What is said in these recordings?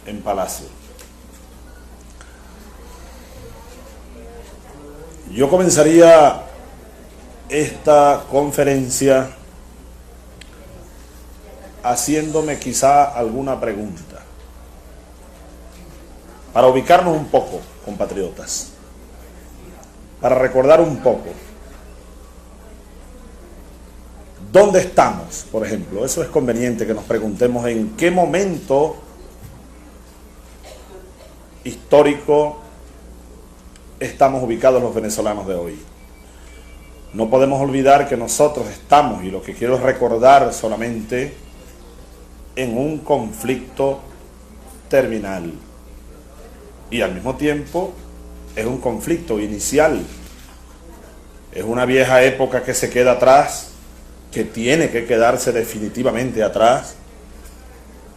en Palacio. Yo comenzaría esta conferencia haciéndome quizá alguna pregunta, para ubicarnos un poco, compatriotas, para recordar un poco dónde estamos, por ejemplo. Eso es conveniente que nos preguntemos en qué momento histórico estamos ubicados los venezolanos de hoy. No podemos olvidar que nosotros estamos, y lo que quiero es recordar solamente, en un conflicto terminal. Y al mismo tiempo es un conflicto inicial. Es una vieja época que se queda atrás, que tiene que quedarse definitivamente atrás.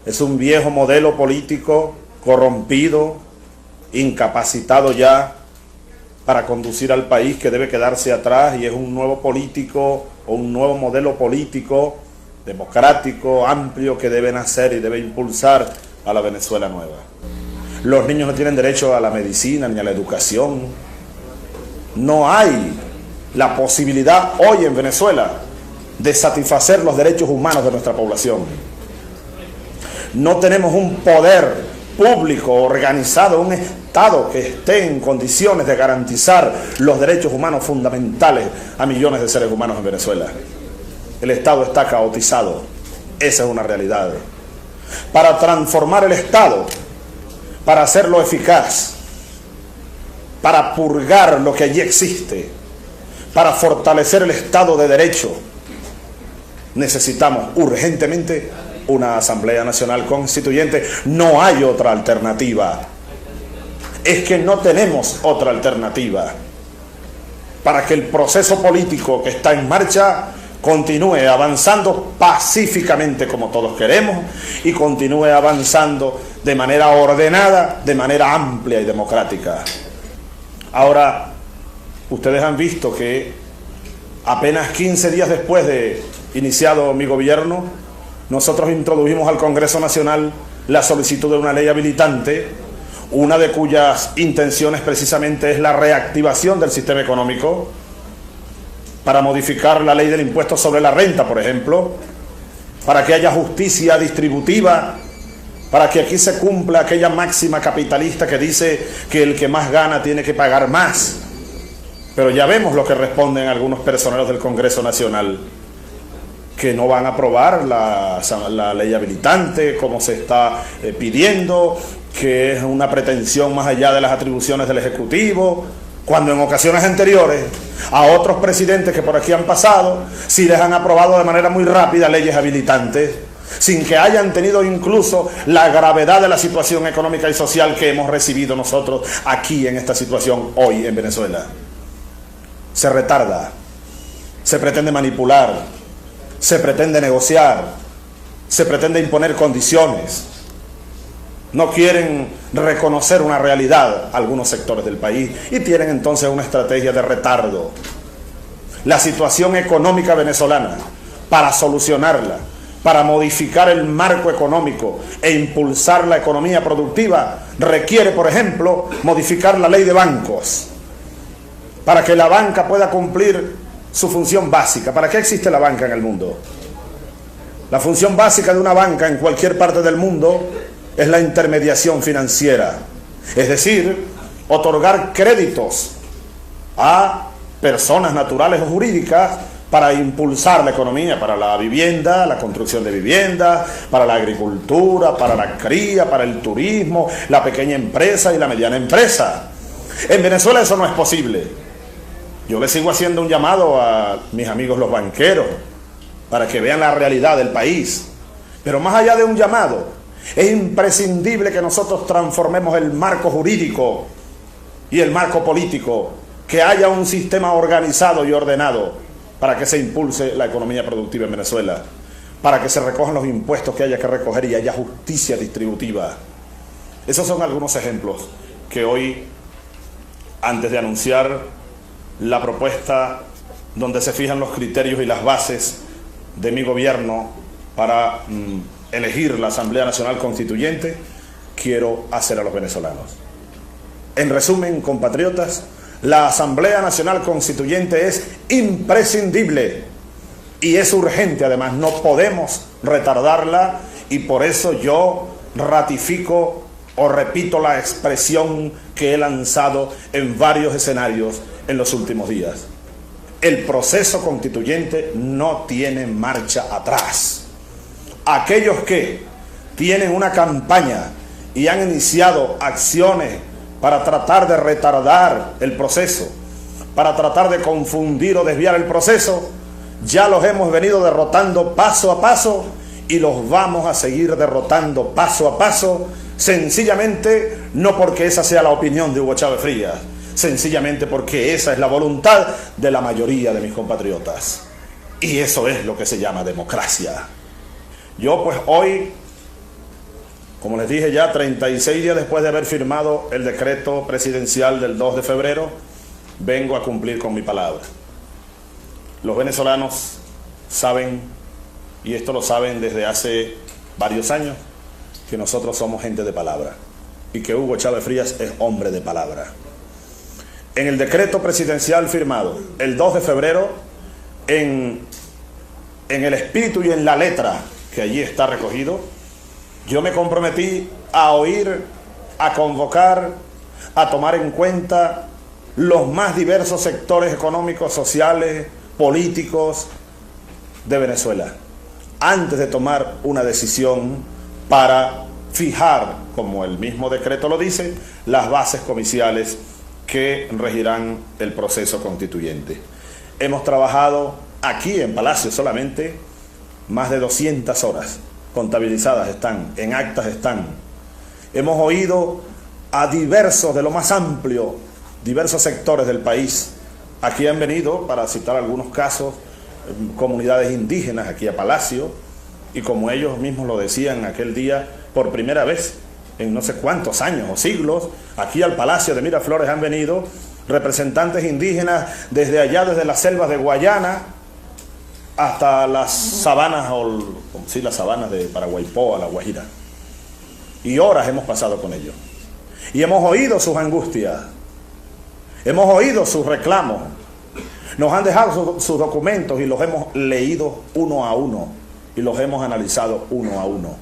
Es un viejo modelo político corrompido, incapacitado ya para conducir al país, que debe quedarse atrás, y es un nuevo político o un nuevo modelo político democrático, amplio, que debe nacer y debe impulsar a la Venezuela nueva. Los niños no tienen derecho a la medicina ni a la educación. No hay la posibilidad hoy en Venezuela de satisfacer los derechos humanos de nuestra población. No tenemos un poder público organizado, un Estado que esté en condiciones de garantizar los derechos humanos fundamentales a millones de seres humanos en Venezuela. El Estado está caotizado. Esa es una realidad. Para transformar el Estado, para hacerlo eficaz, para purgar lo que allí existe, para fortalecer el Estado de Derecho, necesitamos urgentemente una Asamblea Nacional Constituyente. No hay otra alternativa. Es que no tenemos otra alternativa para que el proceso político que está en marcha continúe avanzando pacíficamente como todos queremos, y continúe avanzando de manera ordenada, de manera amplia y democrática. Ahora, ustedes han visto que apenas 15 días después de iniciado mi gobierno, nosotros introdujimos al Congreso Nacional la solicitud de una ley habilitante, una de cuyas intenciones precisamente es la reactivación del sistema económico, para modificar la ley del impuesto sobre la renta, por ejemplo, para que haya justicia distributiva, para que aquí se cumpla aquella máxima capitalista que dice que el que más gana tiene que pagar más. Pero ya vemos lo que responden algunos personeros del Congreso Nacional, que no van a aprobar la ley habilitante como se está pidiendo, que es una pretensión más allá de las atribuciones del Ejecutivo, cuando en ocasiones anteriores a otros presidentes que por aquí han pasado sí les han aprobado de manera muy rápida leyes habilitantes, sin que hayan tenido incluso la gravedad de la situación económica y social que hemos recibido nosotros aquí en esta situación hoy en Venezuela. Se retarda, se pretende manipular, se pretende negociar, se pretende imponer condiciones. No quieren reconocer una realidad algunos sectores del país, y tienen entonces una estrategia de retardo. La situación económica venezolana, para solucionarla, para modificar el marco económico e impulsar la economía productiva, requiere, por ejemplo, modificar la ley de bancos, para que la banca pueda cumplir su función básica. ¿Para qué existe la banca en el mundo? La función básica de una banca en cualquier parte del mundo es la intermediación financiera, es decir, otorgar créditos a personas naturales o jurídicas para impulsar la economía, para la vivienda, la construcción de viviendas, para la agricultura, para la cría, para el turismo, la pequeña empresa y la mediana empresa. En Venezuela eso no es posible. Yo le sigo haciendo un llamado a mis amigos los banqueros para que vean la realidad del país. Pero más allá de un llamado, es imprescindible que nosotros transformemos el marco jurídico y el marco político, que haya un sistema organizado y ordenado para que se impulse la economía productiva en Venezuela, para que se recojan los impuestos que haya que recoger y haya justicia distributiva. Esos son algunos ejemplos que hoy, antes de anunciar la propuesta donde se fijan los criterios y las bases de mi gobierno para elegir la Asamblea Nacional Constituyente, quiero hacer a los venezolanos. En resumen, compatriotas, la Asamblea Nacional Constituyente es imprescindible y es urgente. Además, no podemos retardarla, y por eso yo ratifico o repito la expresión que he lanzado en varios escenarios en los últimos días. El proceso constituyente no tiene marcha atrás. Aquellos que tienen una campaña y han iniciado acciones para tratar de retardar el proceso, para tratar de confundir o desviar el proceso, ya los hemos venido derrotando paso a paso y los vamos a seguir derrotando paso a paso, sencillamente no porque esa sea la opinión de Hugo Chávez Frías, sencillamente porque esa es la voluntad de la mayoría de mis compatriotas. Y eso es lo que se llama democracia. Yo pues hoy, como les dije ya, 36 días después de haber firmado el decreto presidencial del 2 de febrero, vengo a cumplir con mi palabra. Los venezolanos saben, y esto lo saben desde hace varios años, que nosotros somos gente de palabra y que Hugo Chávez Frías es hombre de palabra. En el decreto presidencial firmado el 2 de febrero, en el espíritu y en la letra que allí está recogido, yo me comprometí a oír, a convocar, a tomar en cuenta los más diversos sectores económicos, sociales, políticos de Venezuela, antes de tomar una decisión para fijar, como el mismo decreto lo dice, las bases comiciales que regirán el proceso constituyente. Hemos trabajado aquí en Palacio solamente más de 200 horas, contabilizadas están, en actas están. Hemos oído a diversos, de lo más amplio, diversos sectores del país. Aquí han venido, para citar algunos casos, comunidades indígenas aquí a Palacio, y como ellos mismos lo decían aquel día, por primera vez en no sé cuántos años o siglos, aquí al Palacio de Miraflores han venido representantes indígenas desde allá, desde las selvas de Guayana hasta las sabanas, las sabanas de Paraguaypoa, La Guajira. Y horas hemos pasado con ellos. Y hemos oído sus angustias, hemos oído sus reclamos, nos han dejado sus documentos y los hemos leído uno a uno y los hemos analizado uno a uno.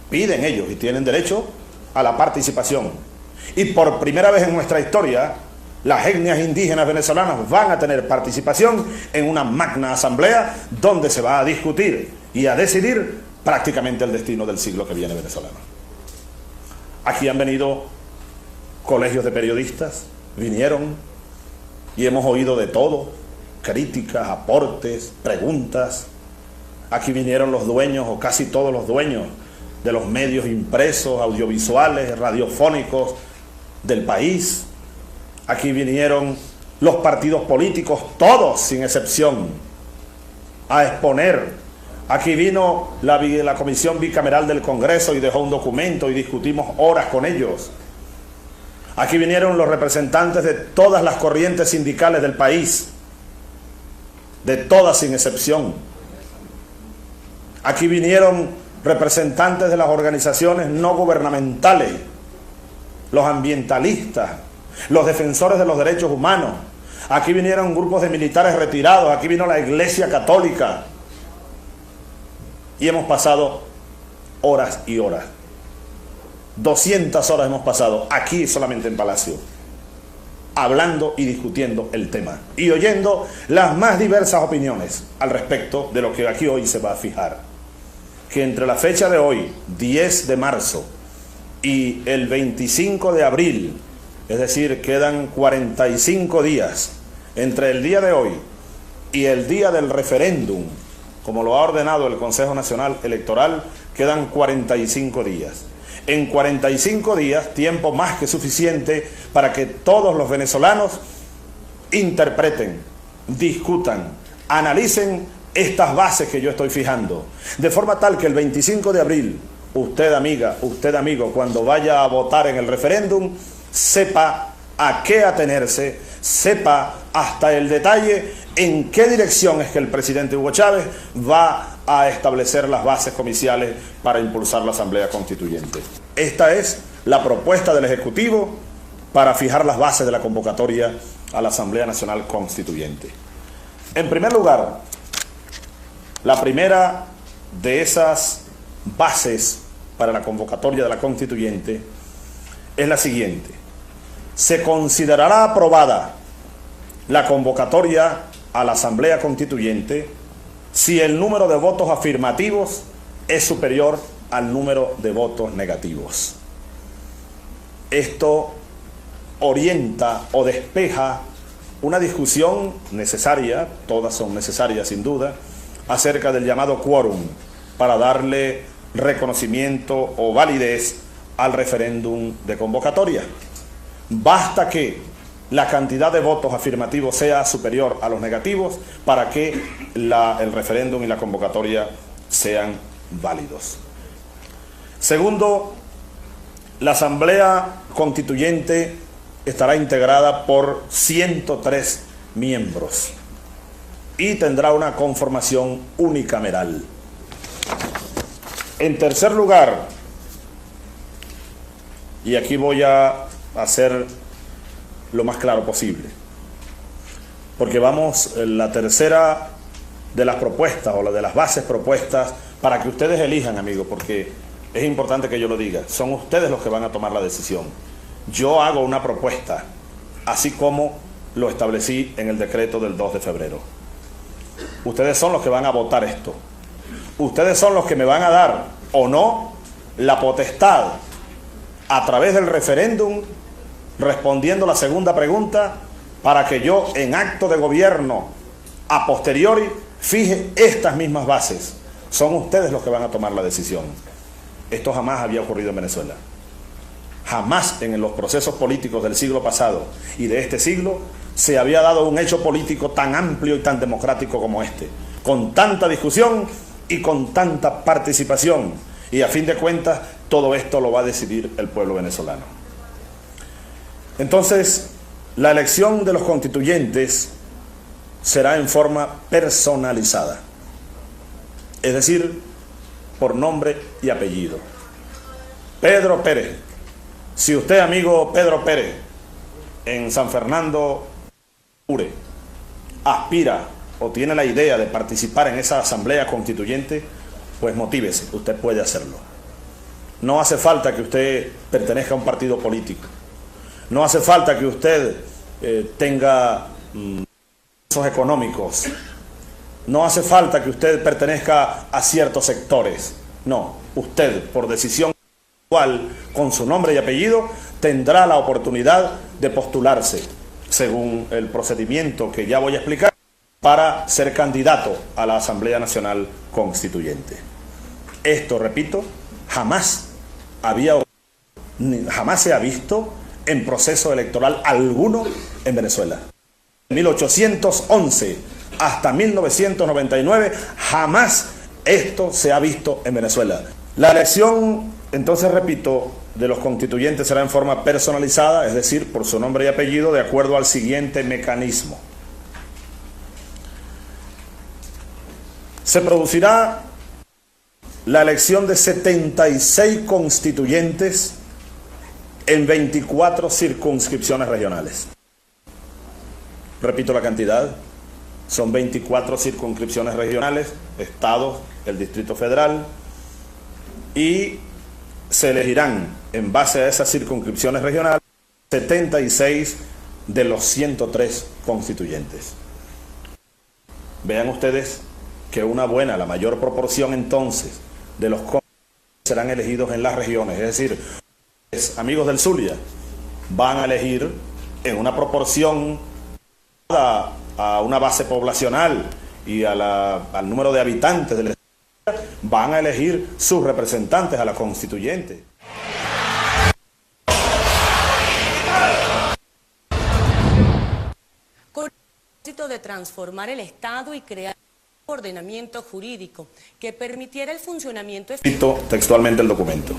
Piden ellos y tienen derecho a la participación. Y por primera vez en nuestra historia, las etnias indígenas venezolanas van a tener participación en una magna asamblea donde se va a discutir y a decidir prácticamente el destino del siglo que viene venezolano. Aquí han venido colegios de periodistas, vinieron y hemos oído de todo, críticas, aportes, preguntas. Aquí vinieron los dueños o casi todos los dueños de los medios impresos, audiovisuales, radiofónicos del país. Aquí vinieron los partidos políticos, todos sin excepción, a exponer. Aquí vino la Comisión Bicameral del Congreso y dejó un documento y discutimos horas con ellos. Aquí vinieron los representantes de todas las corrientes sindicales del país, de todas sin excepción. Aquí vinieron representantes de las organizaciones no gubernamentales, los ambientalistas, los defensores de los derechos humanos. Aquí vinieron grupos de militares retirados, aquí vino la Iglesia Católica. Y hemos pasado horas y horas. 200 horas hemos pasado aquí solamente en Palacio, hablando y discutiendo el tema y oyendo las más diversas opiniones al respecto de lo que aquí hoy se va a fijar. Que entre la fecha de hoy, 10 de marzo, y el 25 de abril, es decir, quedan 45 días, entre el día de hoy y el día del referéndum, como lo ha ordenado el Consejo Nacional Electoral, quedan 45 días. En 45 días, tiempo más que suficiente para que todos los venezolanos interpreten, discutan, analicen estas bases que yo estoy fijando, de forma tal que el 25 de abril, usted amiga, usted amigo, cuando vaya a votar en el referéndum, sepa a qué atenerse, sepa hasta el detalle en qué dirección es que el presidente Hugo Chávez va a establecer las bases comiciales para impulsar la Asamblea Constituyente. Esta es la propuesta del Ejecutivo para fijar las bases de la convocatoria a la Asamblea Nacional Constituyente. En primer lugar, la primera de esas bases para la convocatoria de la Constituyente es la siguiente: se considerará aprobada la convocatoria a la Asamblea Constituyente si el número de votos afirmativos es superior al número de votos negativos. Esto orienta o despeja una discusión necesaria, todas son necesarias sin duda, acerca del llamado quórum para darle reconocimiento o validez al referéndum de convocatoria. Basta que la cantidad de votos afirmativos sea superior a los negativos para que el referéndum y la convocatoria sean válidos. Segundo, la Asamblea Constituyente estará integrada por 103 miembros y tendrá una conformación unicameral. En tercer lugar, y aquí voy a hacer lo más claro posible, porque vamos, la tercera de las propuestas o la de las bases propuestas para que ustedes elijan, amigos, porque es importante que yo lo diga, son ustedes los que van a tomar la decisión. Yo hago una propuesta, así como lo establecí en el decreto del 2 de febrero. Ustedes son los que van a votar esto. Ustedes son los que me van a dar o no la potestad a través del referéndum, respondiendo la segunda pregunta, para que yo en acto de gobierno a posteriori fije estas mismas bases. Son ustedes los que van a tomar la decisión. Esto jamás había ocurrido en Venezuela. Jamás en los procesos políticos del siglo pasado y de este siglo se había dado un hecho político tan amplio y tan democrático como este, con tanta discusión y con tanta participación. Y a fin de cuentas, todo esto lo va a decidir el pueblo venezolano. Entonces, la elección de los constituyentes será en forma personalizada, es decir, por nombre y apellido. Pedro Pérez. Si usted, amigo Pedro Pérez, en San Fernando, aspira o tiene la idea de participar en esa asamblea constituyente, pues motívese, usted puede hacerlo. No hace falta que usted pertenezca a un partido político. No hace falta que usted tenga recursos económicos. No hace falta que usted pertenezca a ciertos sectores. No, usted, por decisión individual, con su nombre y apellido, tendrá la oportunidad de postularse, según el procedimiento que ya voy a explicar, para ser candidato a la Asamblea Nacional Constituyente. Esto, repito, jamás se ha visto en proceso electoral alguno en Venezuela. De 1811 hasta 1999, jamás esto se ha visto en Venezuela. La elección, entonces repito, de los constituyentes será en forma personalizada, es decir, por su nombre y apellido, de acuerdo al siguiente mecanismo. Se producirá la elección de 76 constituyentes en 24 circunscripciones regionales. Repito la cantidad, son 24 circunscripciones regionales, estados, el Distrito Federal, y se elegirán en base a esas circunscripciones regionales 76 de los 103 constituyentes. Vean ustedes que la mayor proporción entonces de los constituyentes serán elegidos en las regiones, es decir, amigos del Zulia, van a elegir en una proporción a una base poblacional y al número de habitantes del estado, van a elegir sus representantes a la constituyente. Con el propósito de transformar el Estado y crear un ordenamiento jurídico que permitiera el funcionamiento Cito textualmente el documento.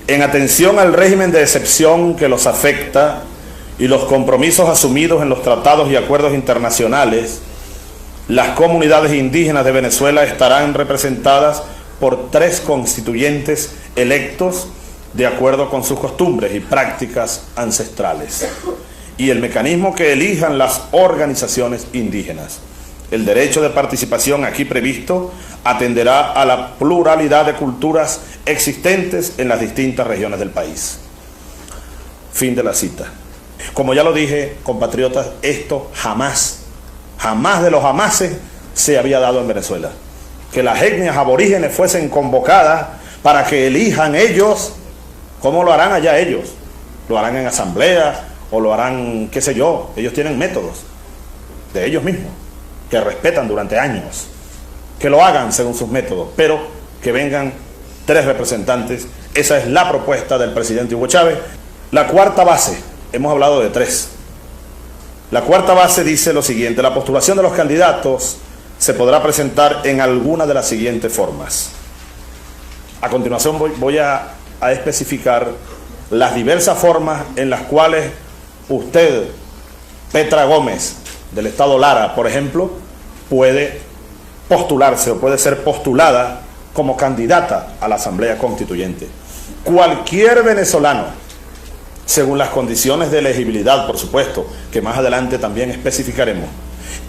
En atención al régimen de excepción que los afecta y los compromisos asumidos en los tratados y acuerdos internacionales, Las comunidades indígenas de Venezuela estarán representadas por 3 constituyentes electos de acuerdo con sus costumbres y prácticas ancestrales, y el mecanismo que elijan las organizaciones indígenas. El derecho de participación aquí previsto atenderá a la pluralidad de culturas existentes en las distintas regiones del país. Fin de la cita. Como ya lo dije, compatriotas, esto jamás de los jamases se había dado en Venezuela. Que las etnias aborígenes fuesen convocadas para que elijan ellos. ¿Cómo lo harán allá ellos? ¿Lo harán en asamblea o lo harán, qué sé yo? Ellos tienen métodos de ellos mismos, que respetan durante años. Que lo hagan según sus métodos, pero que vengan 3 representantes. Esa es la propuesta del presidente Hugo Chávez. La cuarta base, hemos hablado de 3. La cuarta base dice lo siguiente: la postulación de los candidatos se podrá presentar en alguna de las siguientes formas. A continuación voy a especificar las diversas formas en las cuales usted, Petra Gómez, del estado Lara, por ejemplo, puede postularse o puede ser postulada como candidata a la Asamblea Constituyente. Cualquier venezolano, según las condiciones de elegibilidad, por supuesto, que más adelante también especificaremos,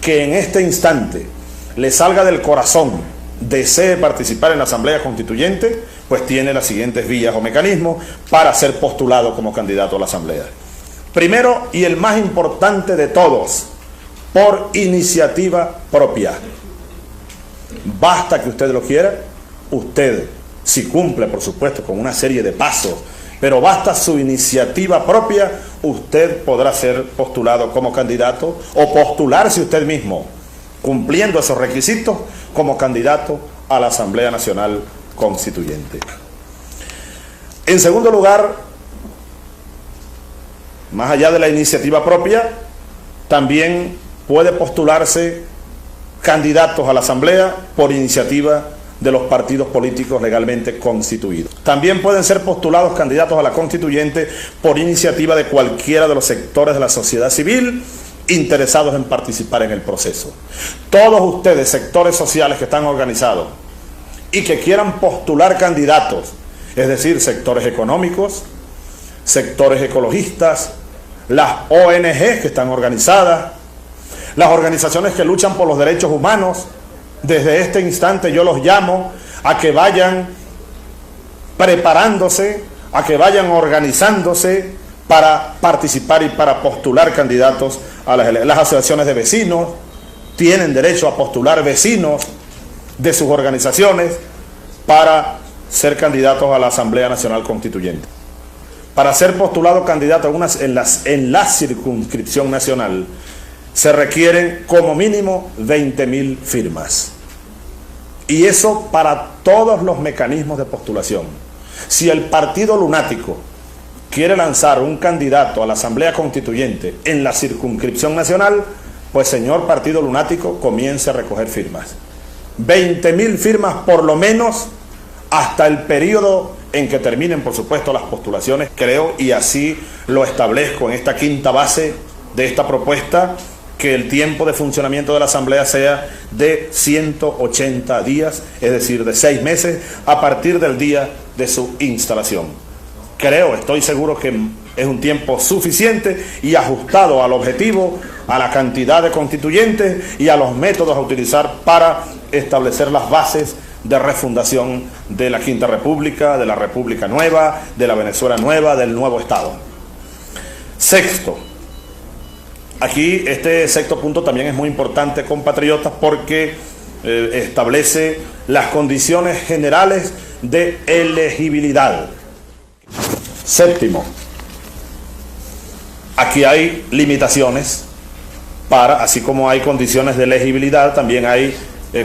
que en este instante le salga del corazón, desee participar en la Asamblea Constituyente, pues tiene las siguientes vías o mecanismos para ser postulado como candidato a la Asamblea. Primero, y el más importante de todos, por iniciativa propia. Basta que usted lo quiera, usted, si cumple, por supuesto, con una serie de pasos, pero basta su iniciativa propia, usted podrá ser postulado como candidato o postularse usted mismo, cumpliendo esos requisitos, como candidato a la Asamblea Nacional Constituyente. En segundo lugar, más allá de la iniciativa propia, también puede postularse candidatos a la Asamblea por iniciativa de los partidos políticos legalmente constituidos. También pueden ser postulados candidatos a la Constituyente por iniciativa de cualquiera de los sectores de la sociedad civil interesados en participar en el proceso. Todos ustedes, sectores sociales que están organizados y que quieran postular candidatos, es decir, sectores económicos, sectores ecologistas, las ONG que están organizadas, las organizaciones que luchan por los derechos humanos, desde este instante yo los llamo a que vayan preparándose, a que vayan organizándose para participar y para postular candidatos a las asociaciones de vecinos. Tienen derecho a postular vecinos de sus organizaciones para ser candidatos a la Asamblea Nacional Constituyente. Para ser postulado candidato en la circunscripción nacional se requieren como mínimo 20.000 firmas. Y eso para todos los mecanismos de postulación. Si el partido lunático quiere lanzar un candidato a la Asamblea Constituyente en la circunscripción nacional, pues señor partido lunático, comience a recoger firmas. 20.000 firmas por lo menos hasta el periodo en que terminen, por supuesto, las postulaciones, creo, y así lo establezco en esta quinta base de esta propuesta, que el tiempo de funcionamiento de la Asamblea sea de 180 días, es decir, de 6 meses, a partir del día de su instalación. Creo, estoy seguro que es un tiempo suficiente y ajustado al objetivo, a la cantidad de constituyentes y a los métodos a utilizar para establecer las bases de refundación de la Quinta República, de la República Nueva, de la Venezuela Nueva, del nuevo Estado. Sexto, aquí este sexto punto también es muy importante, compatriotas, porque establece las condiciones generales de elegibilidad. Séptimo, aquí hay limitaciones para, así como hay condiciones de elegibilidad, también hay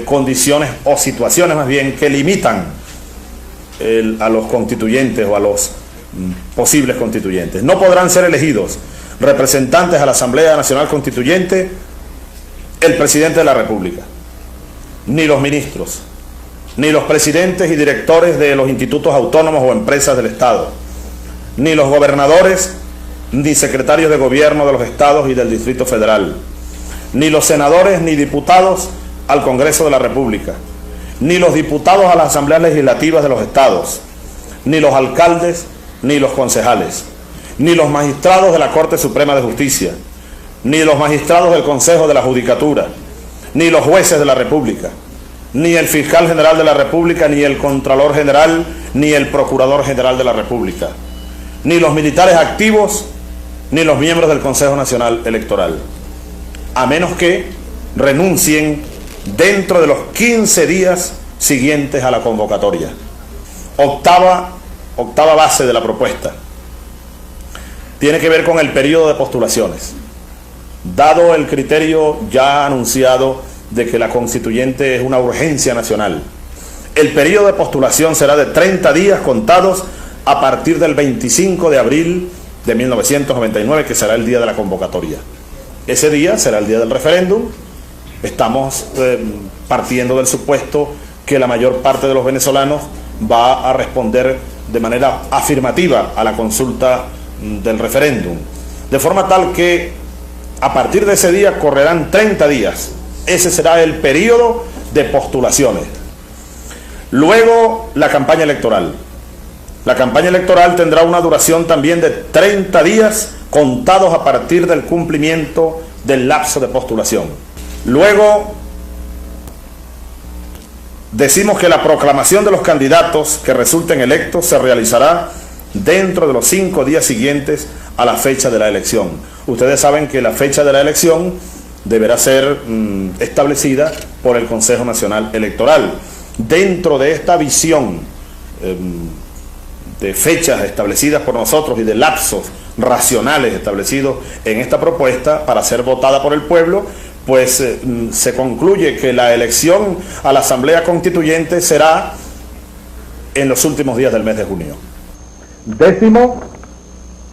condiciones o situaciones más bien que limitan a los constituyentes o a los posibles constituyentes. No podrán ser elegidos representantes a la Asamblea Nacional Constituyente el presidente de la República, ni los ministros, ni los presidentes y directores de los institutos autónomos o empresas del Estado, ni los gobernadores, ni secretarios de gobierno de los estados y del Distrito Federal, ni los senadores ni diputados al Congreso de la República, ni los diputados a las asambleas legislativas de los estados, ni los alcaldes, ni los concejales, ni los magistrados de la Corte Suprema de Justicia, ni los magistrados del Consejo de la Judicatura, ni los jueces de la República, ni el fiscal general de la República, ni el contralor general, ni el procurador general de la República, ni los militares activos, ni los miembros del Consejo Nacional Electoral, a menos que renuncien dentro de los 15 días siguientes a la convocatoria. Octava base de la propuesta tiene que ver con el periodo de postulaciones. Dado el criterio ya anunciado de que la constituyente es una urgencia nacional, el periodo de postulación será de 30 días contados a partir del 25 de abril de 1999, que será el día de la convocatoria. Ese día será el día del referéndum. Estamos partiendo del supuesto que la mayor parte de los venezolanos va a responder de manera afirmativa a la consulta del referéndum, de forma tal que a partir de ese día correrán 30 días. Ese será el periodo de postulaciones. Luego, la campaña electoral. La campaña electoral tendrá una duración también de 30 días contados a partir del cumplimiento del lapso de postulación. Luego, decimos que la proclamación de los candidatos que resulten electos se realizará dentro de los 5 días siguientes a la fecha de la elección. Ustedes saben que la fecha de la elección deberá ser establecida por el Consejo Nacional Electoral. Dentro de esta visión de fechas establecidas por nosotros y de lapsos racionales establecidos en esta propuesta para ser votada por el pueblo, pues se concluye que la elección a la Asamblea Constituyente será en los últimos días del mes de junio. Décimo,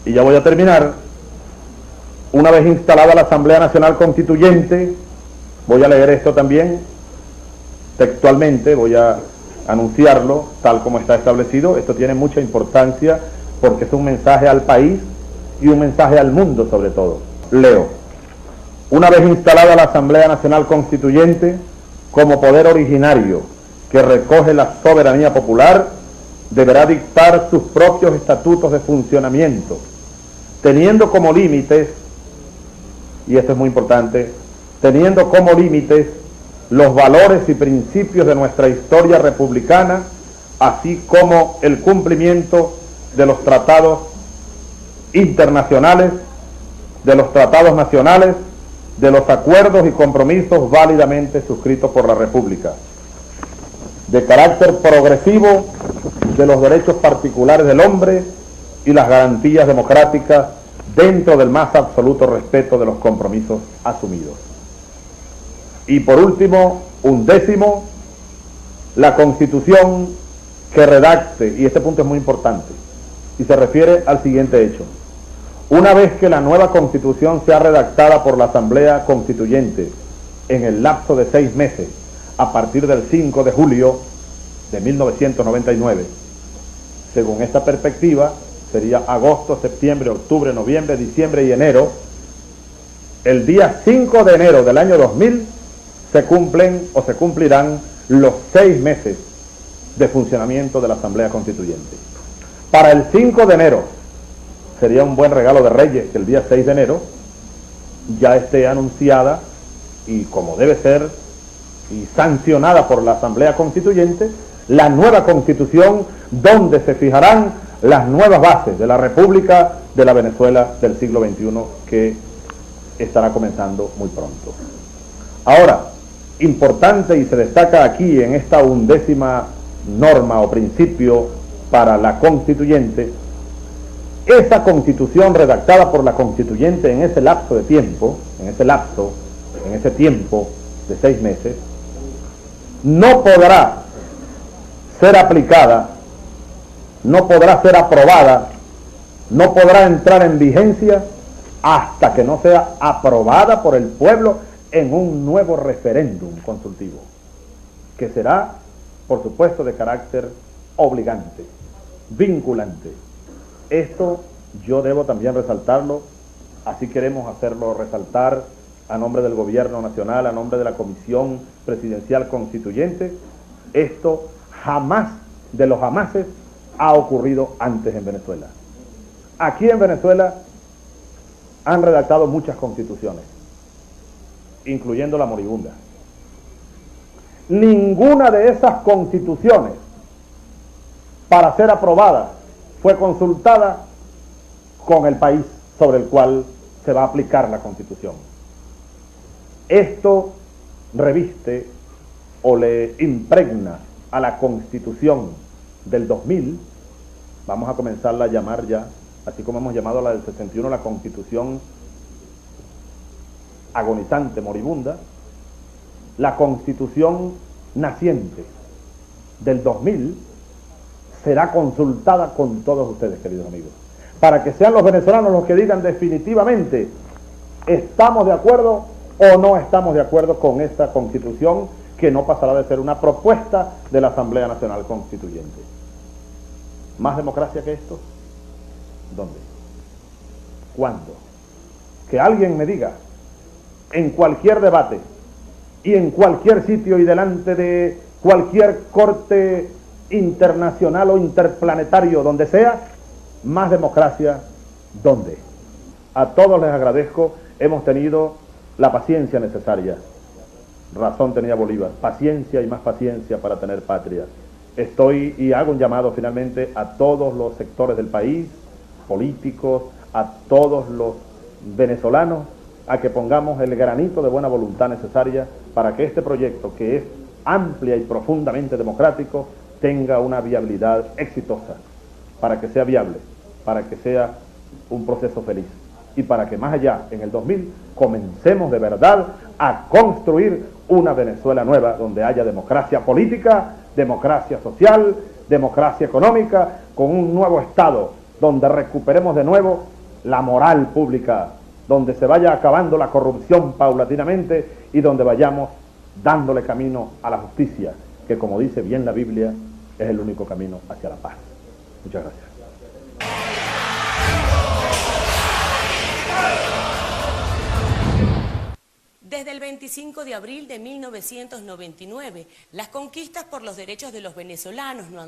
y ya voy a terminar, una vez instalada la Asamblea Nacional Constituyente, voy a leer esto también textualmente, voy a anunciarlo tal como está establecido. Esto tiene mucha importancia porque es un mensaje al país y un mensaje al mundo sobre todo. Leo: una vez instalada la Asamblea Nacional Constituyente como poder originario que recoge la soberanía popular, deberá dictar sus propios estatutos de funcionamiento, teniendo como límites, y esto es muy importante, teniendo como límites los valores y principios de nuestra historia republicana, así como el cumplimiento de los tratados internacionales, de los tratados nacionales, de los acuerdos y compromisos válidamente suscritos por la República, de carácter progresivo de los derechos particulares del hombre y las garantías democráticas dentro del más absoluto respeto de los compromisos asumidos. Y por último, 11º, la Constitución que redacte, y este punto es muy importante, y se refiere al siguiente hecho: una vez que la nueva Constitución sea redactada por la Asamblea Constituyente en el lapso de 6 meses, a partir del 5 de julio de 1999, según esta perspectiva, sería agosto, septiembre, octubre, noviembre, diciembre y enero. El día 5 de enero del año 2000 se cumplen o se cumplirán los 6 meses de funcionamiento de la Asamblea Constituyente. Para el 5 de enero sería un buen regalo de Reyes que el día 6 de enero ya esté anunciada y como debe ser y sancionada por la Asamblea Constituyente la nueva Constitución, donde se fijarán las nuevas bases de la República de la Venezuela del siglo XXI, que estará comenzando muy pronto. Ahora, importante, y se destaca aquí en esta 11ª norma o principio para la Constituyente, esa Constitución redactada por la Constituyente en ese lapso de tiempo, en ese tiempo de 6 meses, no podrá ser aplicada, no podrá ser aprobada, no podrá entrar en vigencia hasta que no sea aprobada por el pueblo en un nuevo referéndum consultivo, que será, por supuesto, de carácter obligante, vinculante. Esto yo debo también resaltarlo, así queremos hacerlo resaltar a nombre del Gobierno Nacional, a nombre de la Comisión Presidencial Constituyente, esto jamás, de los jamases, ha ocurrido antes en Venezuela. Aquí en Venezuela han redactado muchas constituciones, incluyendo la moribunda. Ninguna de esas constituciones, para ser aprobada, fue consultada con el país sobre el cual se va a aplicar la Constitución. Esto reviste o le impregna a la Constitución del 2000, vamos a comenzarla a llamar ya, así como hemos llamado a la del 61 la Constitución agonizante, moribunda, la Constitución naciente del 2000 será consultada con todos ustedes, queridos amigos, para que sean los venezolanos los que digan definitivamente estamos de acuerdo o no estamos de acuerdo con esta Constitución, que no pasará de ser una propuesta de la Asamblea Nacional Constituyente. ¿Más democracia que esto? ¿Dónde? ¿Cuándo? Que alguien me diga, en cualquier debate y en cualquier sitio y delante de cualquier corte internacional o interplanetario, donde sea, más democracia, ¿dónde? A todos les agradezco, hemos tenido la paciencia necesaria. Razón tenía Bolívar, paciencia y más paciencia para tener patria. Estoy y hago un llamado finalmente a todos los sectores del país, políticos, a todos los venezolanos, a que pongamos el granito de buena voluntad necesaria para que este proyecto, que es amplia y profundamente democrático, tenga una viabilidad exitosa, para que sea viable, para que sea un proceso feliz y para que más allá, en el 2000, comencemos de verdad a construir una Venezuela nueva donde haya democracia política, democracia social, democracia económica, con un nuevo Estado, donde recuperemos de nuevo la moral pública, donde se vaya acabando la corrupción paulatinamente y donde vayamos dándole camino a la justicia, que como dice bien la Biblia, es el único camino hacia la paz. Muchas gracias. Desde el 25 de abril de 1999, las conquistas por los derechos de los venezolanos no han